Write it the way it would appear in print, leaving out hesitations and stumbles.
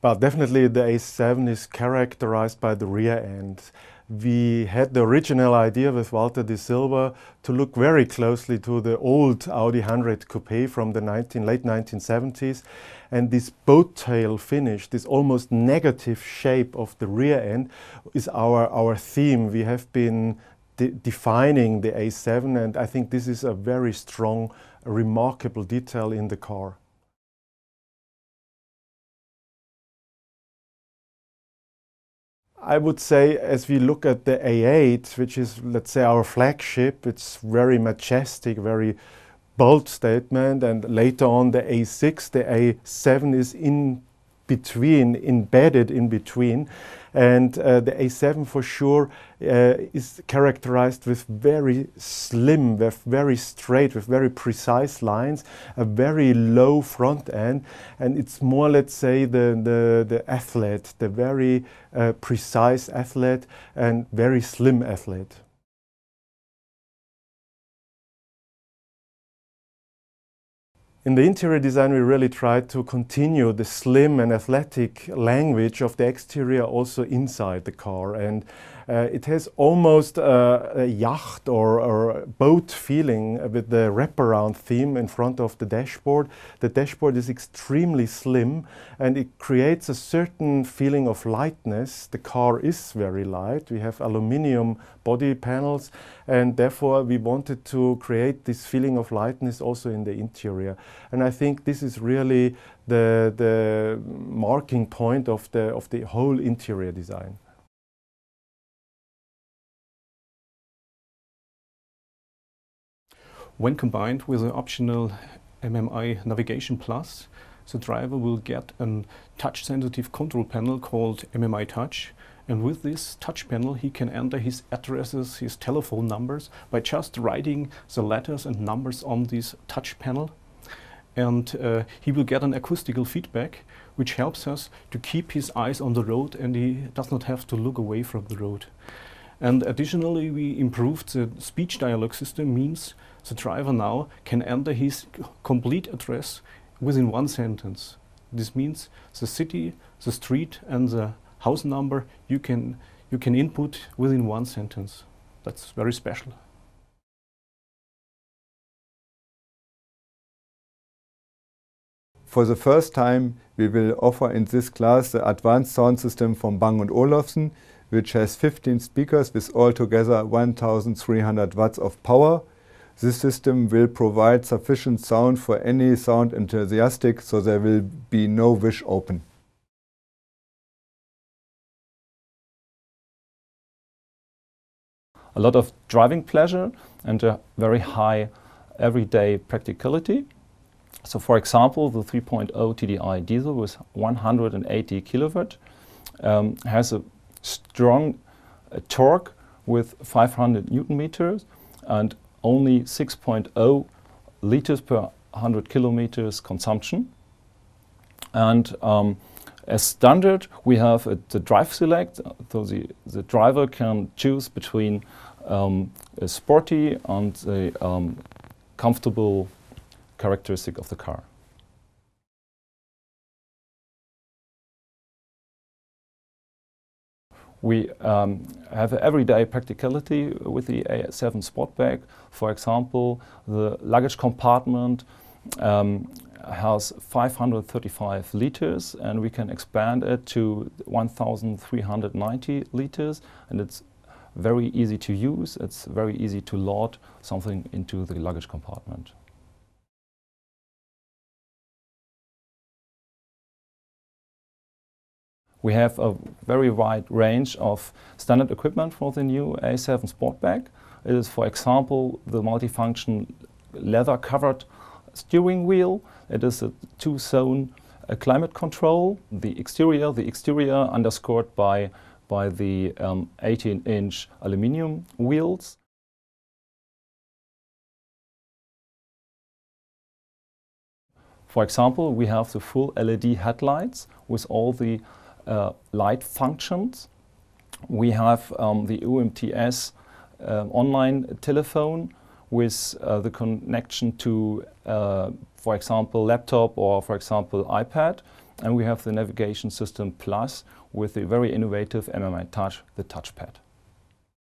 Well, definitely the A7 is characterized by the rear end. We had the original idea with Walter de Silva to look very closely to the old Audi 100 Coupe from the late 1970s. And this boat tail finish, this almost negative shape of the rear end is our theme. We have been defining the A7, and I think this is a very strong, remarkable detail in the car. I would say, as we look at the A8, which is, let's say, our flagship, it's very majestic, very bold statement, and later on the A6, the A7 is in between, embedded in between. And the A7 for sure is characterized with very slim, with very straight, with very precise lines, a very low front end, and it's more, let's say, the athlete, the very precise athlete and very slim athlete. In the interior design, we really tried to continue the slim and athletic language of the exterior also inside the car. And it has almost a yacht or boat feeling with the wraparound theme in front of the dashboard. The dashboard is extremely slim and it creates a certain feeling of lightness. The car is very light. We have aluminum body panels, and therefore we wanted to create this feeling of lightness also in the interior. And I think this is really the marking point of the whole interior design. When combined with the optional MMI Navigation Plus, the driver will get a touch-sensitive control panel called MMI Touch. And with this touch panel, he can enter his addresses, his telephone numbers by just writing the letters and numbers on this touch panel. And he will get an acoustical feedback, which helps us to keep his eyes on the road, and he does not have to look away from the road. And additionally, we improved the speech dialogue system, means the driver now can enter his complete address within one sentence. This means the city, the street and the house number you can input within one sentence. That's very special. For the first time, we will offer in this class the advanced sound system from Bang & Olufsen, which has 15 speakers with altogether 1300 watts of power. This system will provide sufficient sound for any sound enthusiastic, so there will be no wish open. A lot of driving pleasure and a very high everyday practicality. So for example, the 3.0 TDI diesel with 180 kilowatt has a strong torque with 500 Newton meters and only 6.0 liters per 100 kilometers consumption. And as standard, we have the drive select, so the driver can choose between a sporty and a comfortable characteristic of the car. We have everyday practicality with the A7 Sportback. For example, the luggage compartment has 535 liters, and we can expand it to 1,390 liters, and it's very easy to use. It's very easy to load something into the luggage compartment. We have a very wide range of standard equipment for the new A7 Sportback. It is, for example, the multifunction leather-covered steering wheel. It is a two-zone climate control. The exterior underscored by the 18-inch aluminium wheels. For example, we have the full LED headlights with all the light functions. We have the UMTS online telephone with the connection to, for example, laptop or, for example, iPad. And we have the Navigation System Plus with the very innovative MMI Touch, the touchpad.